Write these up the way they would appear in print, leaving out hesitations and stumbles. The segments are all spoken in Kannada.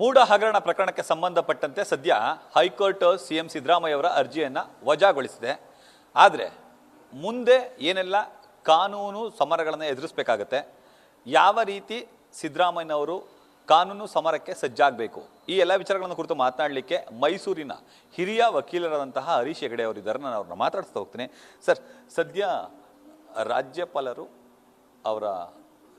ಮೂಡ ಹಗರಣ ಪ್ರಕರಣಕ್ಕೆ ಸಂಬಂಧಪಟ್ಟಂತೆ ಸದ್ಯ ಹೈಕೋರ್ಟ್ ಸಿಎಂ ಸಿದ್ದರಾಮಯ್ಯ ಅವರ ಅರ್ಜಿಯನ್ನು ವಜಾಗೊಳಿಸಿದೆ. ಆದರೆ ಮುಂದೆ ಏನೆಲ್ಲ ಕಾನೂನು ಸಮರಗಳನ್ನು ಎದುರಿಸಬೇಕಾಗತ್ತೆ, ಯಾವ ರೀತಿ ಸಿದ್ದರಾಮಯ್ಯನವರು ಕಾನೂನು ಸಮರಕ್ಕೆ ಸಜ್ಜಾಗಬೇಕು, ಈ ಎಲ್ಲ ವಿಚಾರಗಳನ್ನು ಕುರಿತು ಮಾತನಾಡಲಿಕ್ಕೆ ಮೈಸೂರಿನ ಹಿರಿಯ ವಕೀಲರಾದಂತಹ ಹರೀಶ್ ಹೆಗಡೆ ಅವರಿದ್ದಾರೆ. ನಾನು ಅವ್ರನ್ನ ಮಾತಾಡ್ತಾ ಹೋಗ್ತೀನಿ. ಸರ್, ಸದ್ಯ ರಾಜ್ಯಪಾಲರು ಅವರ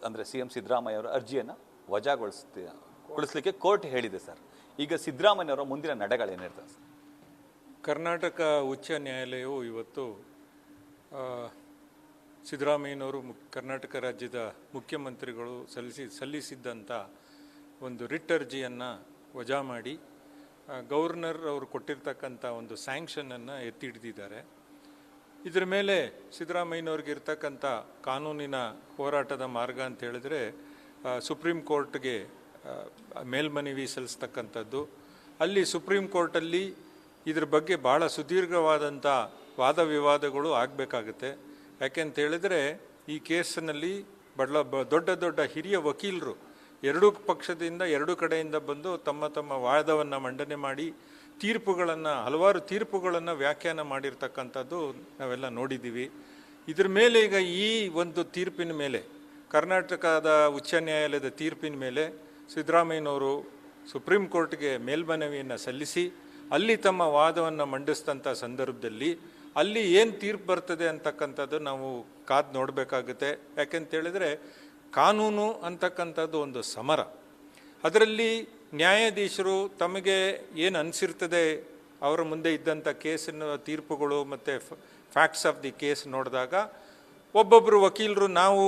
ಅಂದರೆ ಸಿಎಂ ಸಿದ್ದರಾಮಯ್ಯ ಅವರ ಅರ್ಜಿಯನ್ನು ವಜಾಗೊಳಿಸಲಿಕ್ಕೆ ಕೋರ್ಟ್ ಹೇಳಿದೆ. ಸರ್, ಈಗ ಸಿದ್ದರಾಮಯ್ಯನವರ ಮುಂದಿನ ನಡೆಗಳೇನಿರ್ತದೆ ಸರ್? ಕರ್ನಾಟಕ ಉಚ್ಚ ನ್ಯಾಯಾಲಯವು ಇವತ್ತು ಸಿದ್ದರಾಮಯ್ಯನವರು ಕರ್ನಾಟಕ ರಾಜ್ಯದ ಮುಖ್ಯಮಂತ್ರಿಗಳು ಸಲ್ಲಿಸಿದ್ದಂಥ ಒಂದು ರಿಟ್ ಅರ್ಜಿಯನ್ನು ವಜಾ ಮಾಡಿ ಗವರ್ನರ್ ಅವರು ಕೊಟ್ಟಿರ್ತಕ್ಕಂಥ ಒಂದು ಸ್ಯಾಂಕ್ಷನನ್ನು ಎತ್ತಿ ಹಿಡಿದಿದ್ದಾರೆ. ಇದರ ಮೇಲೆ ಸಿದ್ದರಾಮಯ್ಯನವ್ರಿಗೆ ಇರ್ತಕ್ಕಂಥ ಕಾನೂನಿನ ಹೋರಾಟದ ಮಾರ್ಗ ಅಂತ ಹೇಳಿದ್ರೆ ಸುಪ್ರೀಂ ಕೋರ್ಟ್ಗೆ ಮೇಲ್ಮನವಿ ಸಲ್ಲಿಸ್ತಕ್ಕಂಥದ್ದು. ಅಲ್ಲಿ ಸುಪ್ರೀಂ ಕೋರ್ಟಲ್ಲಿ ಇದ್ರ ಬಗ್ಗೆ ಭಾಳ ಸುದೀರ್ಘವಾದಂಥ ವಾದ ವಿವಾದಗಳು ಆಗಬೇಕಾಗುತ್ತೆ. ಯಾಕೆಂತ ಹೇಳಿದ್ರೆ ಈ ಕೇಸಿನಲ್ಲಿ ದೊಡ್ಡ ದೊಡ್ಡ ಹಿರಿಯ ವಕೀಲರು ಎರಡೂ ಪಕ್ಷದಿಂದ ಎರಡೂ ಕಡೆಯಿಂದ ಬಂದು ತಮ್ಮ ತಮ್ಮ ವಾದವನ್ನು ಮಂಡನೆ ಮಾಡಿ ಹಲವಾರು ತೀರ್ಪುಗಳನ್ನು ವ್ಯಾಖ್ಯಾನ ಮಾಡಿರ್ತಕ್ಕಂಥದ್ದು ನಾವೆಲ್ಲ ನೋಡಿದ್ದೀವಿ. ಇದ್ರ ಮೇಲೆ ಈಗ ಈ ಒಂದು ತೀರ್ಪಿನ ಮೇಲೆ, ಕರ್ನಾಟಕದ ಉಚ್ಚ ನ್ಯಾಯಾಲಯದ ತೀರ್ಪಿನ ಮೇಲೆ ಸಿದ್ದರಾಮಯ್ಯನವರು ಸುಪ್ರೀಂ ಕೋರ್ಟ್ಗೆ ಮೇಲ್ಮನವಿಯನ್ನು ಸಲ್ಲಿಸಿ ಅಲ್ಲಿ ತಮ್ಮ ವಾದವನ್ನು ಮಂಡಿಸಿದಂಥ ಸಂದರ್ಭದಲ್ಲಿ ಅಲ್ಲಿ ಏನು ತೀರ್ಪು ಬರ್ತದೆ ಅಂತಕ್ಕಂಥದ್ದು ನಾವು ಕಾದು ನೋಡಬೇಕಾಗುತ್ತೆ. ಯಾಕೆಂತೇಳಿದ್ರೆ ಕಾನೂನು ಅಂತಕ್ಕಂಥದ್ದು ಒಂದು ಸಮರ. ಅದರಲ್ಲಿ ನ್ಯಾಯಾಧೀಶರು ತಮಗೆ ಏನು ಅನಿಸಿರ್ತದೆ ಅವರ ಮುಂದೆ ಇದ್ದಂಥ ಕೇಸಿನ ತೀರ್ಪುಗಳು ಮತ್ತು ಫ್ಯಾಕ್ಟ್ಸ್ ಆಫ್ ದಿ ಕೇಸ್ ನೋಡಿದಾಗ ಒಬ್ಬೊಬ್ಬರು ವಕೀಲರು, ನಾವು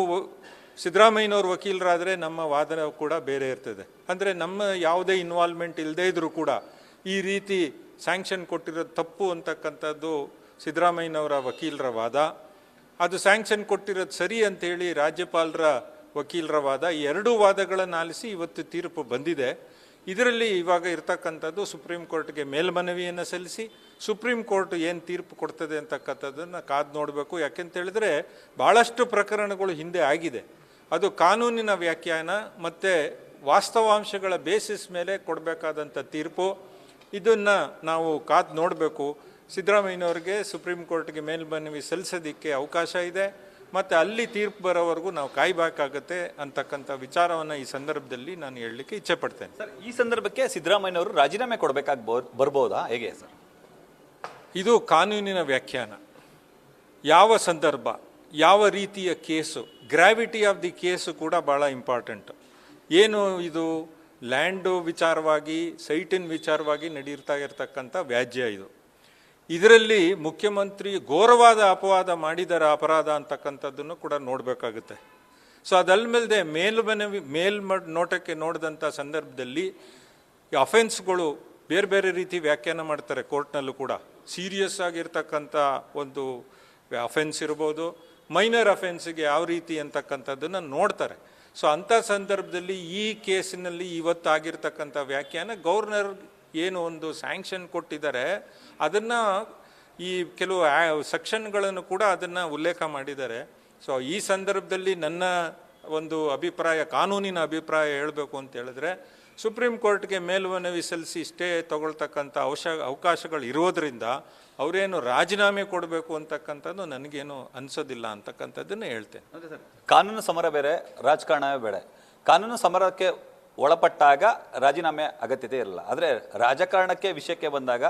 ಸಿದ್ದರಾಮಯ್ಯನವ್ರ ವಕೀಲರಾದರೆ ನಮ್ಮ ವಾದನ ಕೂಡ ಬೇರೆ ಇರ್ತದೆ. ಅಂದರೆ ನಮ್ಮ ಯಾವುದೇ ಇನ್ವಾಲ್ವ್ಮೆಂಟ್ ಇಲ್ಲದೇ ಇದ್ರೂ ಕೂಡ ಈ ರೀತಿ ಸ್ಯಾಂಕ್ಷನ್ ಕೊಟ್ಟಿರೋದು ತಪ್ಪು ಅಂತಕ್ಕಂಥದ್ದು ಸಿದ್ದರಾಮಯ್ಯನವರ ವಕೀಲರ ವಾದ. ಅದು ಸ್ಯಾಂಕ್ಷನ್ ಕೊಟ್ಟಿರೋದು ಸರಿ ಅಂತೇಳಿ ರಾಜ್ಯಪಾಲರ ವಕೀಲರ ವಾದ. ಈ ಎರಡೂ ವಾದಗಳನ್ನು ಆಲಿಸಿ ಇವತ್ತು ತೀರ್ಪು ಬಂದಿದೆ. ಇದರಲ್ಲಿ ಇವಾಗ ಇರ್ತಕ್ಕಂಥದ್ದು ಸುಪ್ರೀಂ ಕೋರ್ಟ್ಗೆ ಮೇಲ್ಮನವಿಯನ್ನು ಸಲ್ಲಿಸಿ ಸುಪ್ರೀಂ ಕೋರ್ಟ್ ಏನು ತೀರ್ಪು ಕೊಡ್ತದೆ ಅಂತಕ್ಕಂಥದ್ದನ್ನು ಕಾದು ನೋಡಬೇಕು. ಯಾಕೆಂತೇಳಿದ್ರೆ ಭಾಳಷ್ಟು ಪ್ರಕರಣಗಳು ಹಿಂದೆ ಆಗಿದೆ. ಅದು ಕಾನೂನಿನ ವ್ಯಾಖ್ಯಾನ ಮತ್ತು ವಾಸ್ತವಾಂಶಗಳ ಬೇಸಿಸ್ ಮೇಲೆ ಕೊಡಬೇಕಾದಂಥ ತೀರ್ಪು. ಇದನ್ನು ನಾವು ಕಾದು ನೋಡಬೇಕು. ಸಿದ್ದರಾಮಯ್ಯನವ್ರಿಗೆ ಸುಪ್ರೀಂ ಕೋರ್ಟ್ಗೆ ಮೇಲ್ಮನವಿ ಸಲ್ಲಿಸೋದಕ್ಕೆ ಅವಕಾಶ ಇದೆ ಮತ್ತು ಅಲ್ಲಿ ತೀರ್ಪು ಬರೋವರೆಗೂ ನಾವು ಕಾಯಬೇಕಾಗತ್ತೆ ಅಂತಕ್ಕಂಥ ವಿಚಾರವನ್ನು ಈ ಸಂದರ್ಭದಲ್ಲಿ ನಾನು ಹೇಳಲಿಕ್ಕೆ ಇಚ್ಛೆ ಪಡ್ತೇನೆ. ಸರ್, ಈ ಸಂದರ್ಭಕ್ಕೆ ಸಿದ್ದರಾಮಯ್ಯನವರು ರಾಜೀನಾಮೆ ಕೊಡಬೇಕಾಗಿ ಬರ್ಬೋದಾ, ಹೇಗೆ ಸರ್? ಇದು ಕಾನೂನಿನ ವ್ಯಾಖ್ಯಾನ. ಯಾವ ಸಂದರ್ಭ, ಯಾವ ರೀತಿಯ case, gravity of the case ಕೂಡ ಭಾಳ ಇಂಪಾರ್ಟೆಂಟ್. ಏನು ಇದು ಲ್ಯಾಂಡು ವಿಚಾರವಾಗಿ, ಸೈಟಿನ ವಿಚಾರವಾಗಿ ನಡೀತಾ ಇರತಕ್ಕಂಥ ವ್ಯಾಜ್ಯ ಇದು. ಇದರಲ್ಲಿ ಮುಖ್ಯಮಂತ್ರಿ ಘೋರವಾದ ಅಪವಾದ ಮಾಡಿದರ ಅಪರಾಧ ಅಂತಕ್ಕಂಥದ್ದನ್ನು ಕೂಡ ನೋಡಬೇಕಾಗುತ್ತೆ. ಸೊ ಅದಲ್ಮೇಲೆ ನೋಟಕ್ಕೆ ನೋಡಿದಂಥ ಸಂದರ್ಭದಲ್ಲಿ ಈ ಅಫೆನ್ಸ್ಗಳು ಬೇರೆ ಬೇರೆ ರೀತಿ ವ್ಯಾಖ್ಯಾನ ಮಾಡ್ತಾರೆ. ಕೋರ್ಟ್ನಲ್ಲೂ ಕೂಡ ಸೀರಿಯಸ್ ಆಗಿರ್ತಕ್ಕಂಥ ಒಂದು ಅಫೆನ್ಸ್ ಇರ್ಬೋದು, ಮೈನರ್ ಅಫೆನ್ಸಿಗೆ ಯಾವ ರೀತಿ ಅಂತಕ್ಕಂಥದ್ದನ್ನು ನೋಡ್ತಾರೆ. ಸೊ ಅಂಥ ಸಂದರ್ಭದಲ್ಲಿ ಈ ಕೇಸಿನಲ್ಲಿ ಇವತ್ತಾಗಿರ್ತಕ್ಕಂಥ ವ್ಯಾಖ್ಯಾನ, ಗವರ್ನರ್ ಏನು ಒಂದು ಸ್ಯಾಂಕ್ಷನ್ ಕೊಟ್ಟಿದ್ದಾರೆ ಅದನ್ನು ಈ ಕೆಲವು ಸೆಕ್ಷನ್ಗಳನ್ನು ಕೂಡ ಅದನ್ನು ಉಲ್ಲೇಖ ಮಾಡಿದ್ದಾರೆ. ಸೊ ಈ ಸಂದರ್ಭದಲ್ಲಿ ನನ್ನ ಒಂದು ಅಭಿಪ್ರಾಯ, ಕಾನೂನಿನ ಅಭಿಪ್ರಾಯ ಹೇಳಬೇಕು ಅಂತ ಹೇಳಿದ್ರೆ, ಸುಪ್ರೀಂ ಕೋರ್ಟ್ಗೆ ಮೇಲ್ಮನವಿ ಸಲ್ಲಿಸಿ ಸ್ಟೇ ತಗೊಳ್ತಕ್ಕಂಥ ಅವಕಾಶಗಳು ಇರೋದ್ರಿಂದ ಅವರೇನು ರಾಜೀನಾಮೆ ಕೊಡಬೇಕು ಅಂತಕ್ಕಂಥದ್ದು ನನಗೇನು ಅನಿಸೋದಿಲ್ಲ ಅಂತಕ್ಕಂಥದ್ದನ್ನು ಹೇಳ್ತೇನೆ. ಕಾನೂನು ಸಮರ ಬೇರೆ, ರಾಜಕಾರಣವೇ ಬೇರೆ. ಕಾನೂನು ಸಮರಕ್ಕೆ ಒಳಪಟ್ಟಾಗ ರಾಜೀನಾಮೆ ಅಗತ್ಯತೆ ಇರಲ್ಲ. ಆದರೆ ರಾಜಕಾರಣಕ್ಕೆ ವಿಷಯಕ್ಕೆ ಬಂದಾಗ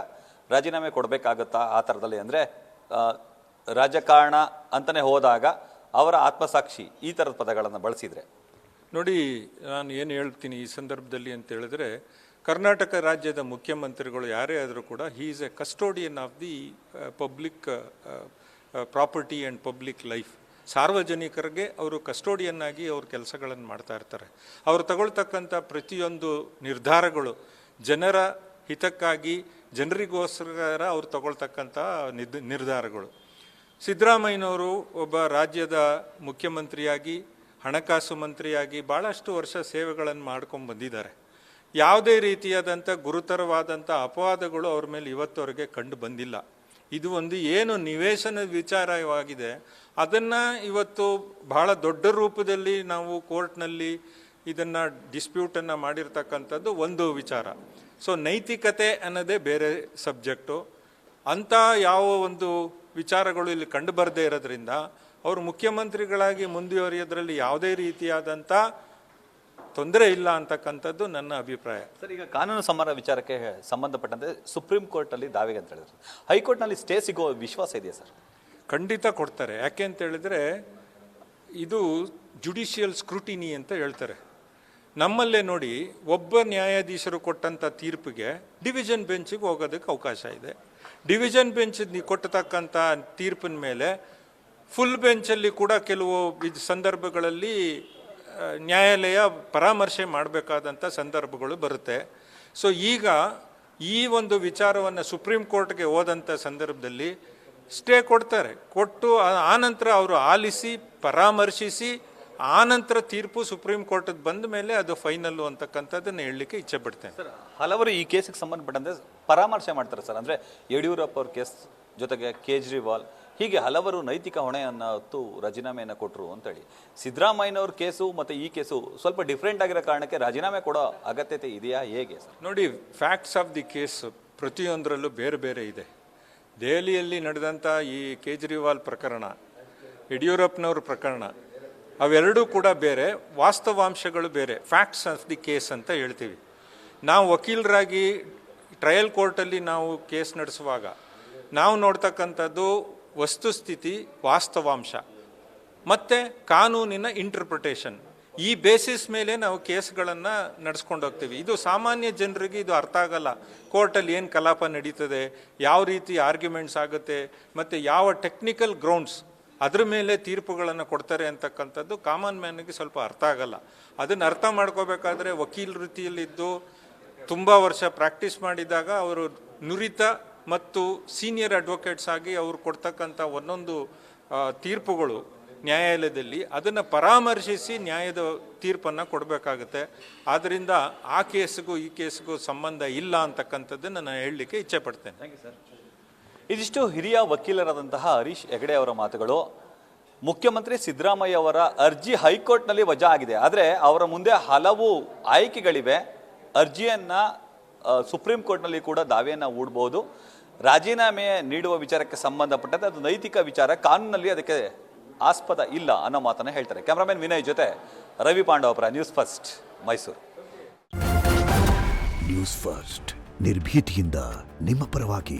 ರಾಜೀನಾಮೆ ಕೊಡಬೇಕಾಗುತ್ತಾ ಆ ಥರದಲ್ಲಿ? ಅಂದರೆ ರಾಜಕಾರಣ ಅಂತಲೇ ಹೋದಾಗ ಅವರ ಆತ್ಮಸಾಕ್ಷಿ ಈ ಥರದ ಪದಗಳನ್ನು ಬಳಸಿದರೆ ನೋಡಿ, ನಾನು ಏನು ಹೇಳ್ತೀನಿ ಈ ಸಂದರ್ಭದಲ್ಲಿ ಅಂತ ಹೇಳಿದ್ರೆ, ಕರ್ನಾಟಕ ರಾಜ್ಯದ ಮುಖ್ಯಮಂತ್ರಿಗಳು ಯಾರೇ ಆದರೂ ಕೂಡ he is A custodian of the public property and public life. ಸಾರ್ವಜನಿಕರಿಗೆ ಅವರು ಕಸ್ಟೋಡಿಯನ್ ಆಗಿ ಅವ್ರ ಕೆಲಸಗಳನ್ನು ಮಾಡ್ತಾ ಇರ್ತಾರೆ. ಅವರು ತಗೊಳ್ತಕ್ಕಂಥ ಪ್ರತಿಯೊಂದು ನಿರ್ಧಾರಗಳು ಜನರ ಹಿತಕ್ಕಾಗಿ, ಜನರಿಗೋಸ್ಕರ ಅವ್ರು ತಗೊಳ್ತಕ್ಕಂಥ ನಿರ್ಧಾರಗಳು. ಸಿದ್ದರಾಮಯ್ಯನವರು ಒಬ್ಬ ರಾಜ್ಯದ ಮುಖ್ಯಮಂತ್ರಿಯಾಗಿ, ಹಣಕಾಸು ಮಂತ್ರಿಯಾಗಿ ಭಾಳಷ್ಟು ವರ್ಷ ಸೇವೆಗಳನ್ನು ಮಾಡ್ಕೊಂಡು ಬಂದಿದ್ದಾರೆ. ಯಾವುದೇ ರೀತಿಯಾದಂಥ ಗುರುತರವಾದಂಥ ಅಪವಾದಗಳು ಅವ್ರ ಮೇಲೆ ಇವತ್ತವರೆಗೆ ಕಂಡು ಬಂದಿಲ್ಲ. ಇದು ಒಂದು ಏನು ನಿವೇಶನ ವಿಚಾರವಾಗಿದೆ ಅದನ್ನು ಇವತ್ತು ಬಹಳ ದೊಡ್ಡ ರೂಪದಲ್ಲಿ ನಾವು ಕೋರ್ಟ್ನಲ್ಲಿ ಇದನ್ನು ಡಿಸ್ಪ್ಯೂಟನ್ನು ಮಾಡಿರ್ತಕ್ಕಂಥದ್ದು ಒಂದು ವಿಚಾರ. ಸೊ ನೈತಿಕತೆ ಅನ್ನೋದೇ ಬೇರೆ ಸಬ್ಜೆಕ್ಟು. ಅಂಥ ಯಾವ ಒಂದು ವಿಚಾರಗಳು ಇಲ್ಲಿ ಕಂಡು ಬರದೇ ಇರೋದ್ರಿಂದ ಅವರು ಮುಖ್ಯಮಂತ್ರಿಗಳಾಗಿ ಮುಂದುವರಿಯೋದ್ರಲ್ಲಿ ಯಾವುದೇ ರೀತಿಯಾದಂಥ ತೊಂದರೆ ಇಲ್ಲ ಅಂತಕ್ಕಂಥದ್ದು ನನ್ನ ಅಭಿಪ್ರಾಯ. ಸರ್, ಈಗ ಕಾನೂನು ಸಮರ ವಿಚಾರಕ್ಕೆ ಸಂಬಂಧಪಟ್ಟಂತೆ ಸುಪ್ರೀಂ ಕೋರ್ಟಲ್ಲಿ ದಾವೆಗೆ ಅಂತ ಹೇಳಿದ್ರು. ಹೈಕೋರ್ಟ್ನಲ್ಲಿ ಸ್ಟೇ ಸಿಗೋ ವಿಶ್ವಾಸ ಇದೆಯಾ ಸರ್? ಖಂಡಿತ ಕೊಡ್ತಾರೆ. ಯಾಕೆ ಅಂತ ಹೇಳಿದ್ರೆ ಇದು ಜುಡಿಷಿಯಲ್ ಸ್ಕ್ರೂಟಿನಿ ಅಂತ ಹೇಳ್ತಾರೆ. ನಮ್ಮಲ್ಲೇ ನೋಡಿ, ಒಬ್ಬ ನ್ಯಾಯಾಧೀಶರು ಕೊಟ್ಟಂಥ ತೀರ್ಪಿಗೆ ಡಿವಿಷನ್ ಬೆಂಚಿಗೆ ಹೋಗೋದಕ್ಕೆ ಅವಕಾಶ ಇದೆ. ಡಿವಿಷನ್ ಬೆಂಚ್ ಕೊಟ್ಟತಕ್ಕಂಥ ತೀರ್ಪಿನ ಮೇಲೆ ಫುಲ್ ಬೆಂಚಲ್ಲಿ ಕೂಡ ಕೆಲವು ಸಂದರ್ಭಗಳಲ್ಲಿ ನ್ಯಾಯಾಲಯ ಪರಾಮರ್ಶೆ ಮಾಡಬೇಕಾದಂಥ ಸಂದರ್ಭಗಳು ಬರುತ್ತೆ. ಸೊ ಈಗ ಈ ಒಂದು ವಿಚಾರವನ್ನು ಸುಪ್ರೀಂ ಕೋರ್ಟ್ಗೆ ಹೋದಂಥ ಸಂದರ್ಭದಲ್ಲಿ ಸ್ಟೇ ಕೊಡ್ತಾರೆ. ಕೊಟ್ಟು ಆನಂತರ ಅವರು ಆಲಿಸಿ ಪರಾಮರ್ಶಿಸಿ ಆನಂತರ ತೀರ್ಪು ಸುಪ್ರೀಂ ಕೋರ್ಟ್ ಬಂದ ಮೇಲೆ ಅದು ಫೈನಲ್ಲು ಅಂತಕ್ಕಂಥದ್ದನ್ನು ಹೇಳಲಿಕ್ಕೆ ಇಚ್ಛೆ ಪಡ್ತೇನೆ. ಸರ್, ಹಲವರು ಈ ಕೇಸಿಗೆ ಸಂಬಂಧಪಟ್ಟಂತೆ ಪರಾಮರ್ಶೆ ಮಾಡ್ತಾರೆ ಸರ್. ಅಂದರೆ ಯಡಿಯೂರಪ್ಪ ಅವ್ರ ಕೇಸ್ ಜೊತೆಗೆ ಕೇಜ್ರಿವಾಲ್, ಹೀಗೆ ಹಲವರು ನೈತಿಕ ಹೊಣೆಯನ್ನು ಹೊತ್ತು ರಾಜೀನಾಮೆಯನ್ನು ಕೊಟ್ಟರು ಅಂತೇಳಿ. ಸಿದ್ದರಾಮಯ್ಯನವ್ರ ಕೇಸು ಮತ್ತು ಈ ಕೇಸು ಸ್ವಲ್ಪ ಡಿಫ್ರೆಂಟ್ ಆಗಿರೋ ಕಾರಣಕ್ಕೆ ರಾಜೀನಾಮೆ ಕೊಡೋ ಅಗತ್ಯತೆ ಇದೆಯಾ, ಹೇಗೆ ಸರ್? ನೋಡಿ, ಫ್ಯಾಕ್ಟ್ಸ್ ಆಫ್ ದಿ ಕೇಸ್ ಪ್ರತಿಯೊಂದರಲ್ಲೂ ಬೇರೆ ಬೇರೆ ಇದೆ. ದೆಹಲಿಯಲ್ಲಿ ನಡೆದಂಥ ಈ ಕೇಜ್ರಿವಾಲ್ ಪ್ರಕರಣ, ಯಡಿಯೂರಪ್ಪನವ್ರ ಪ್ರಕರಣ, ಅವೆರಡೂ ಕೂಡ ಬೇರೆ, ವಾಸ್ತವಾಂಶಗಳು ಬೇರೆ. ಫ್ಯಾಕ್ಟ್ಸ್ ಆಫ್ ದಿ ಕೇಸ್ ಅಂತ ಹೇಳ್ತೀವಿ. ನಾವು ವಕೀಲರಾಗಿ ಟ್ರಯಲ್ ಕೋರ್ಟಲ್ಲಿ ನಾವು ಕೇಸ್ ನಡೆಸುವಾಗ ನಾವು ನೋಡ್ತಕ್ಕಂಥದ್ದು ವಸ್ತುಸ್ಥಿತಿ, ವಾಸ್ತವಾಂಶ ಮತ್ತು ಕಾನೂನಿನ ಇಂಟರ್ಪ್ರಿಟೇಷನ್. ಈ ಬೇಸಿಸ್ ಮೇಲೆ ನಾವು ಕೇಸ್ಗಳನ್ನು ನಡೆಸ್ಕೊಂಡು ಹೋಗ್ತೀವಿ. ಇದು ಸಾಮಾನ್ಯ ಜನರಿಗೆ ಇದು ಅರ್ಥ ಆಗಲ್ಲ. ಕೋರ್ಟಲ್ಲಿ ಏನು ಕಲಾಪ ನಡೀತದೆ, ಯಾವ ರೀತಿ ಆರ್ಗ್ಯುಮೆಂಟ್ಸ್ ಆಗುತ್ತೆ, ಮತ್ತು ಯಾವ ಟೆಕ್ನಿಕಲ್ ಗ್ರೌಂಡ್ಸ್ ಅದ್ರ ಮೇಲೆ ತೀರ್ಪುಗಳನ್ನು ಕೊಡ್ತಾರೆ ಅಂತಕ್ಕಂಥದ್ದು ಕಾಮನ್ ಮ್ಯಾನಿಗೆ ಸ್ವಲ್ಪ ಅರ್ಥ ಆಗಲ್ಲ. ಅದನ್ನು ಅರ್ಥ ಮಾಡ್ಕೋಬೇಕಾದ್ರೆ ವಕೀಲ ವೃತ್ತಿಯಲ್ಲಿದ್ದು ತುಂಬ ವರ್ಷ ಪ್ರಾಕ್ಟೀಸ್ ಮಾಡಿದಾಗ ಅವರು ನುರಿತ ಮತ್ತು ಸೀನಿಯರ್ ಅಡ್ವೊಕೇಟ್ಸ್ ಆಗಿ ಅವರು ಕೊಡ್ತಕ್ಕಂಥ ಒಂದೊಂದು ತೀರ್ಪುಗಳು ನ್ಯಾಯಾಲಯದಲ್ಲಿ ಅದನ್ನು ಪರಾಮರ್ಶಿಸಿ ನ್ಯಾಯದ ತೀರ್ಪನ್ನು ಕೊಡಬೇಕಾಗುತ್ತೆ. ಆದ್ದರಿಂದ ಆ ಕೇಸಿಗೂ ಈ ಕೇಸಿಗೂ ಸಂಬಂಧ ಇಲ್ಲ ಅಂತಕ್ಕಂಥದ್ದನ್ನು ನಾನು ಹೇಳಲಿಕ್ಕೆ ಇಚ್ಛೆ ಪಡ್ತೇನೆ. Thank you sir. ಇದಿಷ್ಟು ಹಿರಿಯ ವಕೀಲರಾದಂತಹ ಹರೀಶ್ ಹೆಗಡೆ ಅವರ ಮಾತುಗಳು. ಮುಖ್ಯಮಂತ್ರಿ ಸಿದ್ದರಾಮಯ್ಯ ಅವರ ಅರ್ಜಿ ಹೈಕೋರ್ಟ್ನಲ್ಲಿ ವಜಾ ಆಗಿದೆ. ಆದರೆ ಅವರ ಮುಂದೆ ಹಲವು ಆಯ್ಕೆಗಳಿವೆ. ಅರ್ಜಿಯನ್ನು ಸುಪ್ರೀಂ ಕೋರ್ಟ್ನಲ್ಲಿ ಕೂಡ ದಾವೆಯನ್ನು ಹೂಡಬಹುದು. ರಾಜೀನಾಮೆ ನೀಡುವ ವಿಚಾರಕ್ಕೆ ಸಂಬಂಧಪಟ್ಟಂತೆ ಅದು ನೈತಿಕ ವಿಚಾರ, ಕಾನೂನಲ್ಲಿ ಅದಕ್ಕೆ ಆಸ್ಪದ ಇಲ್ಲ ಅನ್ನೋ ಮಾತನ್ನು ಹೇಳ್ತಾರೆ. ಕ್ಯಾಮ್ರಾಮನ್ ವಿನಯ್ ಜೊತೆ Ravi Pandavapura, news first, Mysuru. News first ನಿರ್ಭೀತಿಯಿಂದ ನಿಮ್ಮ ಪರವಾಗಿ.